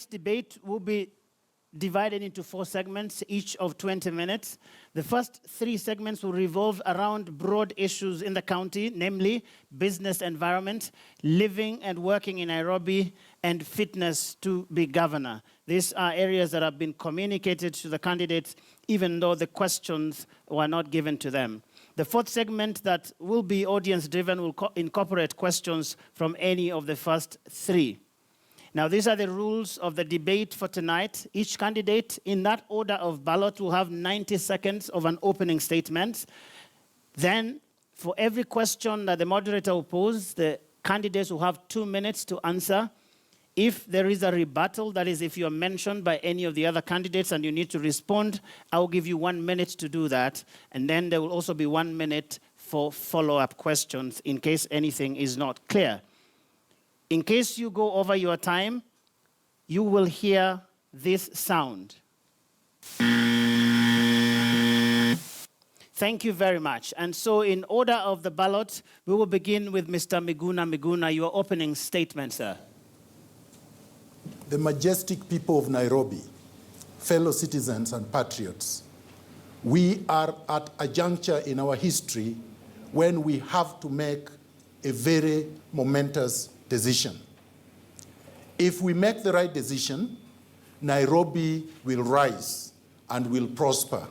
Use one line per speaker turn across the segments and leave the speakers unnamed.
Tonight's debate will be divided into 4 segments, each of 20 minutes. The first 3 segments will revolve around broad issues in the county, namely business environment, living and working in Nairobi, and fitness to be governor. These are areas that have been communicated to the candidates, even though the questions were not given to them. The 4th segment that will be audience-driven will incorporate questions from any of the first 3. Now, these are the rules of the debate for tonight. Each candidate, in that order of ballot, will have 90 seconds of an opening statement. Then, for every question that the moderator will pose, the candidates will have 2 minutes to answer. If there is a rebuttal, that is, if you are mentioned by any of the other candidates and you need to respond, I will give you 1 minute to do that. And then there will also be 1 minute for follow-up questions in case anything is not clear. In case you go over your time, you will hear this sound. Thank you very much. And so in order of the ballot, we will begin with Mr. Miguna. Miguna, your opening statement, sir.
The majestic people of Nairobi, fellow citizens and patriots, we are at a juncture in our history when we have to make a very momentous decision. If we make the right decision, Nairobi will rise and will prosper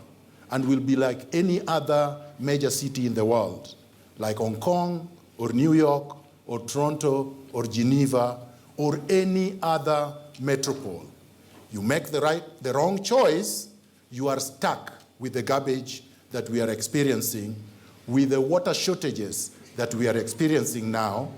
and will be like any other major city in the world, like Hong Kong or New York or Toronto or Geneva or any other metropole. You make the wrong choice, you are stuck with the garbage that we are experiencing, with the water shortages that we are experiencing now,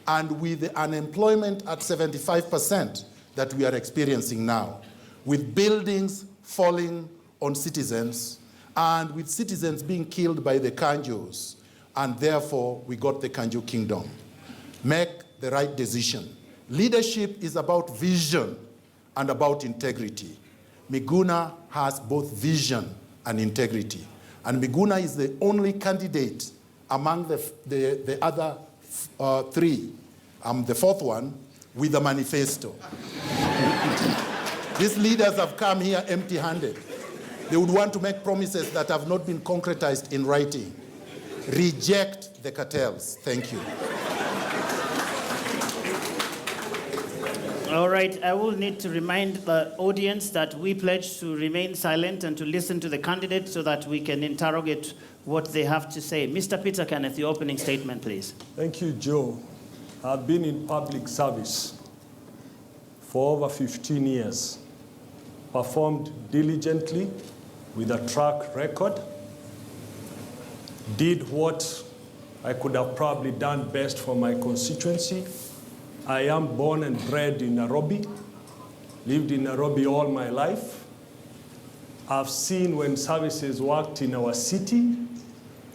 and with the unemployment at 75% that we are experiencing now, with buildings falling on citizens, and with citizens being killed by the Kanjos, and therefore we got the Kanjo kingdom. Make the right decision. Leadership is about vision and about integrity. Miguna has both vision and integrity. And Miguna is the only candidate among the other 3. I'm the 4th one with a manifesto. These leaders have come here empty-handed. They would want to make promises that have not been concretized in writing. Reject the cartels. Thank you.
All right, I will need to remind the audience that we pledge to remain silent and to listen to the candidates so that we can interrogate what they have to say. Mr. Peter Kenneth, your opening statement, please.
Thank you, Joe. I've been in public service for over 15 years, performed diligently with a track record, did what I could have probably done best for my constituency. I am born and bred in Nairobi, lived in Nairobi all my life. I've seen when services worked in our city,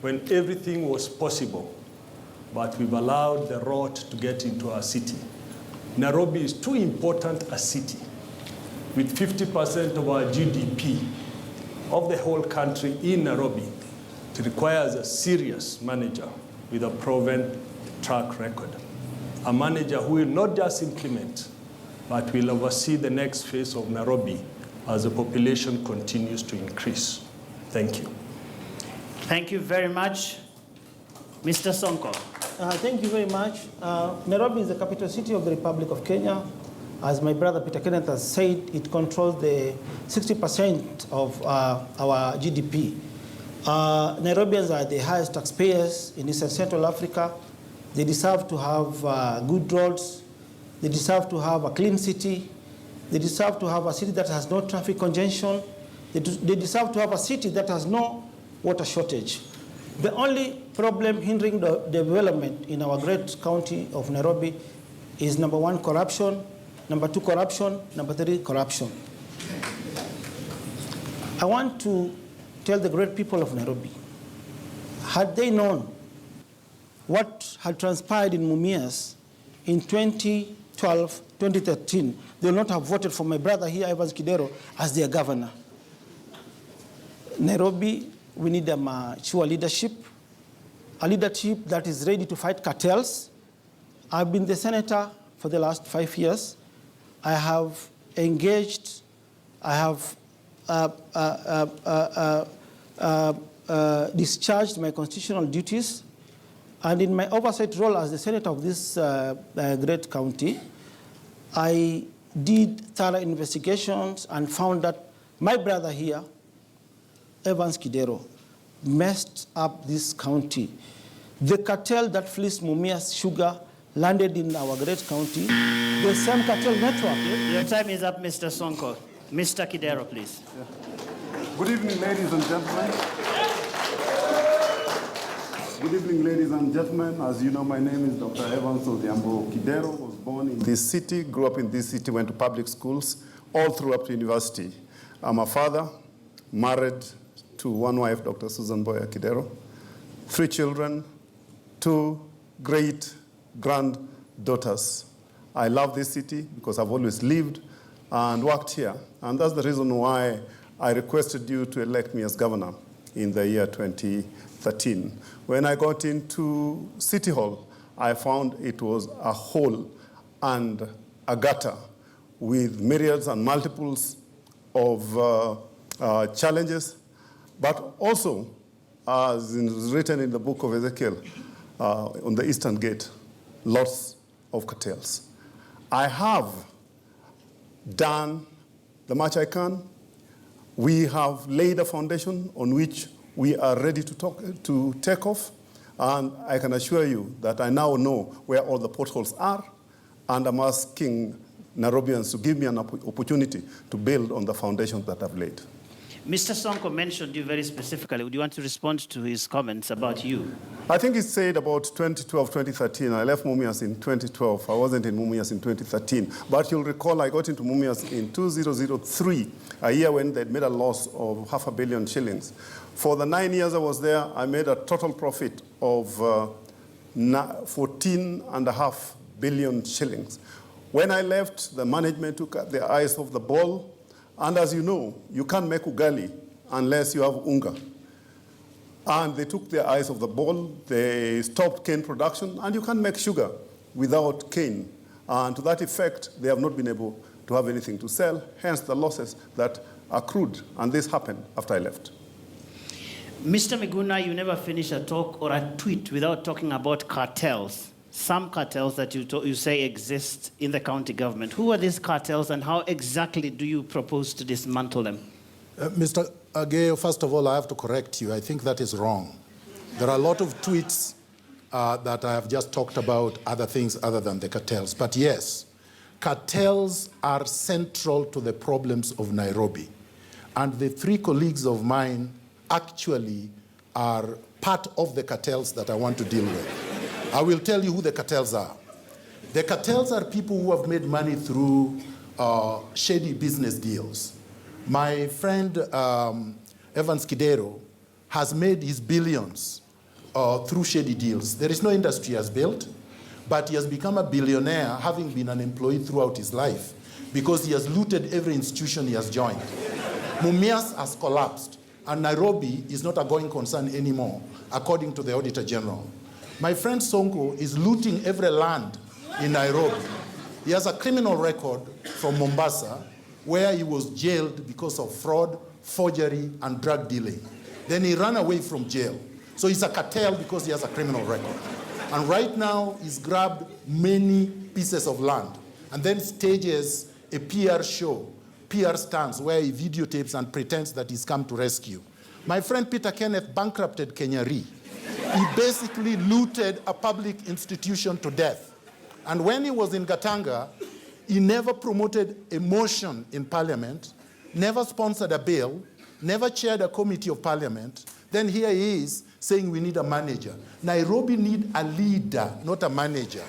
when everything was possible, but we've allowed the rot to get into our city. Nairobi is too important a city. With 50% of our GDP of the whole country in Nairobi, it requires a serious manager with a proven track record. A manager who will not just implement, but will oversee the next phase of Nairobi as the population continues to increase. Thank you.
Thank you very much. Mr. Sonko.
Thank you very much. Nairobi is the capital city of the Republic of Kenya. As my brother Peter Kenneth has said, it controls the 60% of our GDP. Nairobians are the highest taxpayers in East and Central Africa. They deserve to have good roads. They deserve to have a clean city. They deserve to have a city that has no traffic congestion. They deserve to have a city that has no water shortage. The only problem hindering the development in our great county of Nairobi is number 1, corruption, number 2, corruption, number 3, corruption. I want to tell the great people of Nairobi, had they known what had transpired in Mumias in 2012, 2013, they will not have voted for my brother here, Evans Kidero, as their governor. Nairobi, we need a mature leadership, a leadership that is ready to fight cartels. I've been the senator for the last 5 years. I have engaged, I have discharged my constitutional duties, and in my oversight role as the senator of this great county, I did thorough investigations and found that my brother here, Evans Kidero, messed up this county. The cartel that fleeced Mumia's sugar landed in our great county, the same cartel network.
Your time is up, Mr. Sonko. Mr. Kidero, please.
Yeah. Good evening, ladies and gentlemen. Good evening, ladies and gentlemen. As you know, my name is Dr. Evans Odhiambo Kidero. Was born in this city, grew up in this city, went to public schools, all through up to university. I'm a father, married to one wife, Dr. Susan Boya Kidero, 3 children, 2 great granddaughters. I love this city because I've always lived and worked here. And that's the reason why I requested you to elect me as governor in the year 2013. When I got into City Hall, I found it was a hole and a gutter with myriads and multiples of challenges, but also, as is written in the book of Ezekiel, on the Eastern Gate, lots of cartels. I have done the much I can. We have laid a foundation on which we are ready to take off, and I can assure you that I now know where all the potholes are, and I'm asking Nairobians to give me an opportunity to build on the foundations that I've laid.
Mr. Sonko mentioned you very specifically. Would you want to respond to his comments about you?
I think he said about 2012, 2013. I left Mumias in 2012. I wasn't in Mumias in 2013. But you'll recall I got into Mumias in 2003, a year when they'd made a loss of 500 million shillings. For the 9 years I was there, I made a total profit of 14.5 billion shillings. When I left, the management took their eyes off the ball. And as you know, you can't make ugali unless you have unga. And they took their eyes off the ball. They stopped cane production. And you can't make sugar without cane. And to that effect, they have not been able to have anything to sell, hence the losses that accrued. And this happened after I left.
Mr. Miguna, you never finish a talk or a tweet without talking about cartels. Some cartels that you say exist in the county government. Who are these cartels and how exactly do you propose to dismantle them?
Mr. Ageo, first of all, I have to correct you. I think that is wrong. There are a lot of tweets that I have just talked about other things other than the cartels. But yes, cartels are central to the problems of Nairobi. And the 3 colleagues of mine actually are part of the cartels that I want to deal with. I will tell you who the cartels are. The cartels are people who have made money through shady business deals. My friend Evans Kidero has made his billions through shady deals. There is no industry he has built, but he has become a billionaire having been an employee throughout his life because he has looted every institution he has joined. Mumias has collapsed, and Nairobi is not a going concern anymore, according to the Auditor General. My friend Sonko is looting every land in Nairobi. He has a criminal record from Mombasa where he was jailed because of fraud, forgery, and drug dealing. Then he ran away from jail. So he's a cartel because he has a criminal record. And right now, he's grabbed many pieces of land and then stages a PR show, PR stunts, where he videotapes and pretends that he's come to rescue. My friend Peter Kenneth bankrupted Kenya Re. He basically looted a public institution to death. And when he was in Gatanga, he never promoted a motion in parliament, never sponsored a bill, never chaired a committee of parliament. Then here he is saying we need a manager. Nairobi need a leader, not a manager.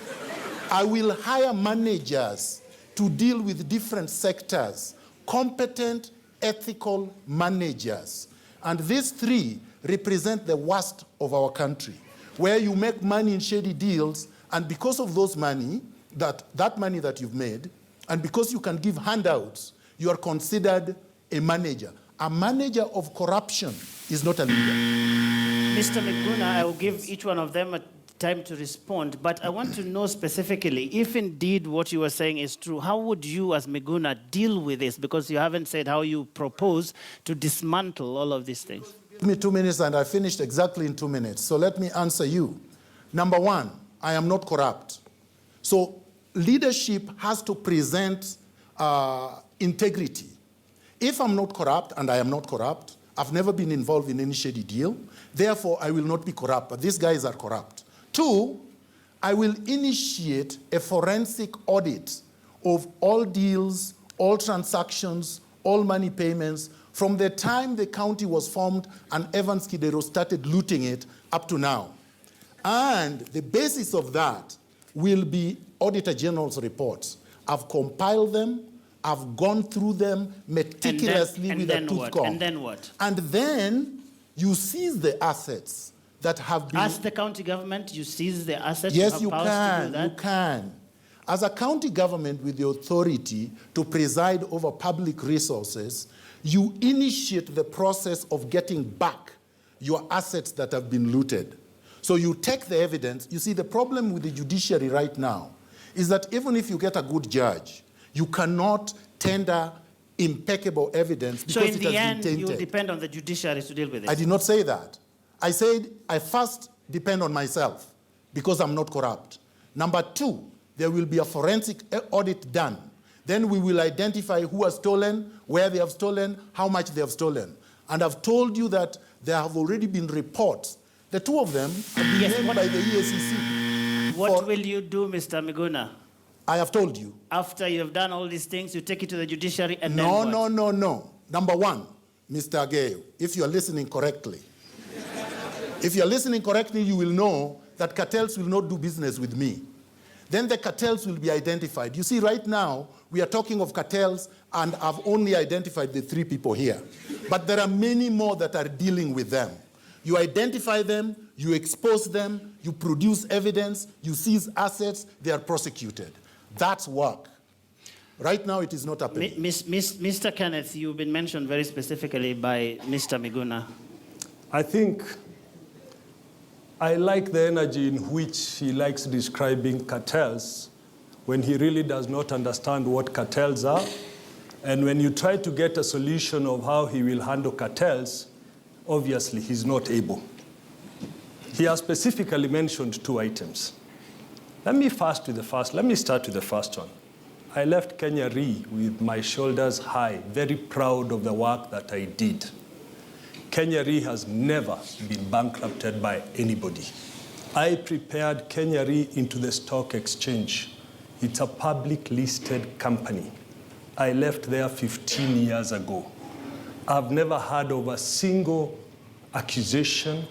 I will hire managers to deal with different sectors, competent, ethical managers. And these 3 represent the worst of our country, where you make money in shady deals, and because of those money, that money that you've made, and because you can give handouts, you are considered a manager. A manager of corruption is not a leader.
Mr. Miguna, I will give each one of them time to respond, but I want to know specifically, if indeed what you were saying is true, how would you as Miguna deal with this? Because you haven't said how you propose to dismantle all of these things.
Give me 2 minutes and I finished exactly in 2 minutes. So let me answer you. Number one, I am not corrupt. So leadership has to present integrity. If I'm not corrupt, and I am not corrupt, I've never been involved in any shady deal, therefore I will not be corrupt, but these guys are corrupt. Two, I will initiate a forensic audit of all deals, all transactions, all money payments, from the time the county was formed and Evans Kidero started looting it up to now. And the basis of that will be Auditor General's reports. I've compiled them, I've gone through them meticulously with a tooth comb.
And then what?
And then you seize the assets that have been...
As the county government, you seize the assets?
Yes, you
powers to do that?
you can. As a county government with the authority to preside over public resources, you initiate the process of getting back your assets that have been looted. So you take the evidence. You see, the problem with the judiciary right now is that even if you get a good judge, you cannot tender impeccable evidence because it has been tainted.
So in the end, you depend on the judiciary to deal with it?
I did not say that. I said I first depend on myself because I'm not corrupt. Number two, there will be a forensic audit done. Then we will identify who has stolen, where they have stolen, how much they have stolen. And I've told you that there have already been reports. The two of them have been named by the EACC.
What will you do, Mr. Miguna?
I have told you.
After you have done all these things, you take it to the judiciary and then what?
No. Number one, Mr. Ageo, if you are listening correctly, you will know that cartels will not do business with me. Then the cartels will be identified. You see, right now, we are talking of cartels, and I've only identified the 3 people here. But there are many more that are dealing with them. You identify them, you expose them, you produce evidence, you seize assets, they are prosecuted. That's work. Right now, it is not happening.
Mr. Kenneth, you've been mentioned very specifically by Mr. Miguna.
I think I like the energy in which he likes describing cartels when he really does not understand what cartels are. And when you try to get a solution of how he will handle cartels, obviously he's not able. He has specifically mentioned 2 items. Let me start with the first one. I left Kenya Re with my shoulders high, very proud of the work that I did. Kenya Re has never been bankrupted by anybody. I prepared Kenya Re into the stock exchange. It's a public listed company. I left there 15 years ago. I've never heard of a single accusation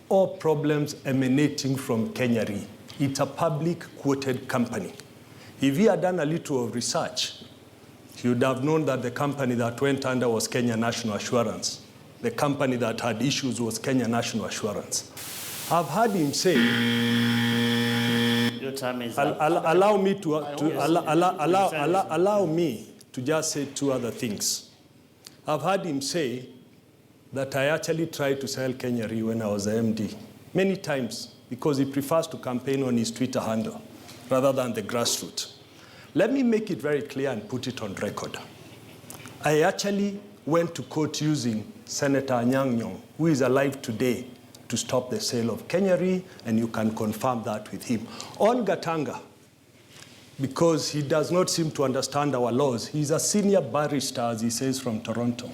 or problems emanating from Kenya Re. It's a public quoted company. If he had done a little of research, he would have known that the company that went under was Kenya National Assurance. The company that had issues was Kenya National Assurance. I've heard him say,
Your time is
allow me to just say 2 other things. I've heard him say that I actually tried to sell Kenya Re when I was the MD, many times, because he prefers to campaign on his Twitter handle rather than the grassroots. Let me make it very clear and put it on record. I actually went to court using Senator Anyang' Nyong'o, who is alive today, to stop the sale of Kenya Re, and you can confirm that with him. On Gatanga, because he does not seem to understand our laws, he's a senior barrister, as he says, from Toronto.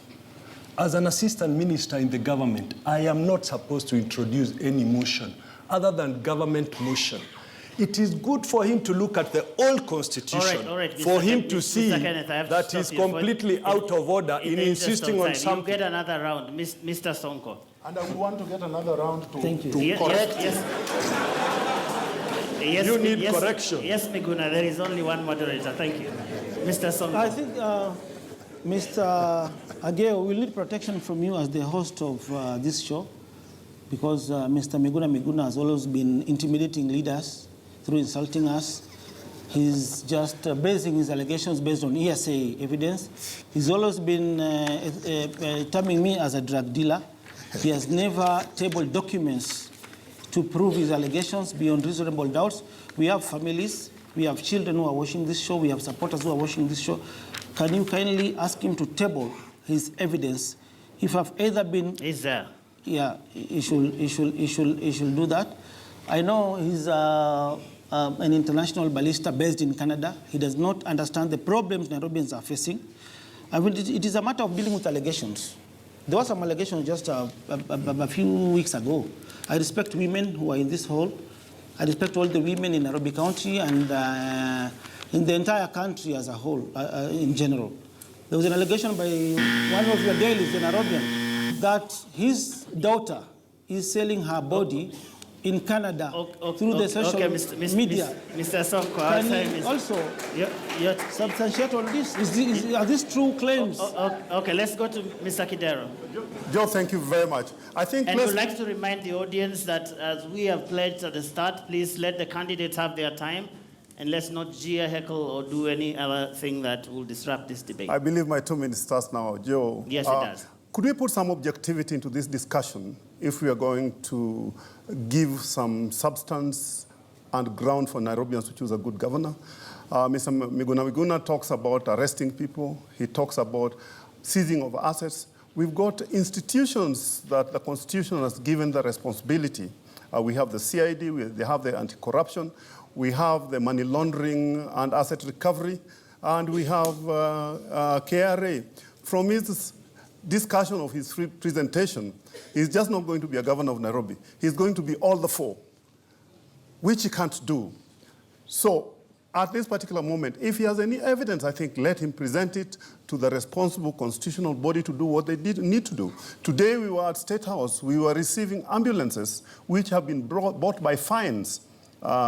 As an assistant minister in the government, I am not supposed to introduce any motion other than government motion. It is good for him to look at the old constitution,
all right,
for him to see
Kenneth,
that he's completely out of order in insisting on something.
You get another round, Mr. Sonko.
And I would want to get another round to,
Thank you.
to correct.
Yes,
You need correction.
Yes, Miguna, there is only one moderator. Thank you. Mr. Sonko.
I think, Mr. Ageo, we need protection from you as the host of this show, because Mr. Miguna has always been intimidating leaders through insulting us. He's just basing his allegations based on hearsay evidence. He's always been terming me as a drug dealer. He has never tabled documents to prove his allegations beyond reasonable doubts. We have families, we have children who are watching this show, we have supporters who are watching this show. Can you kindly ask him to table his evidence? If I've either been...
He's there.
Yeah, he should do that. I know he's an international barrister based in Canada. He does not understand the problems Nairobians are facing. I mean, it is a matter of dealing with allegations. There were some allegations just a few weeks ago. I respect women who are in this hall. I respect all the women in Nairobi County and in the entire country as a whole, in general. There was an allegation by one of your dailies, the Nairobian, that his daughter is selling her body in Canada through the social media.
Mr. Sonko,
Can you also substantiate on this? Are these true claims?
Okay, let's go to Mr. Kidero.
Joe, thank you very much. I think
and we'd like to remind the audience that as we have pledged at the start, please let the candidates have their time and let's not jeer, heckle, or do any other thing that will disrupt this debate.
I believe my 2 minutes starts now. Joe.
Yes, it does.
Could we put some objectivity into this discussion if we are going to give some substance and ground for Nairobians to choose a good governor? Mr. Miguna talks about arresting people. He talks about seizing of assets. We've got institutions that the Constitution has given the responsibility. We have the CID, they have the anti-corruption, we have the money laundering and asset recovery, and we have KRA. From his discussion of his presentation, he's just not going to be a governor of Nairobi. He's going to be all the four, which he can't do. So at this particular moment, if he has any evidence, I think let him present it to the responsible constitutional body to do what they need to do. Today we were at State House. We were receiving ambulances which have been bought by fines.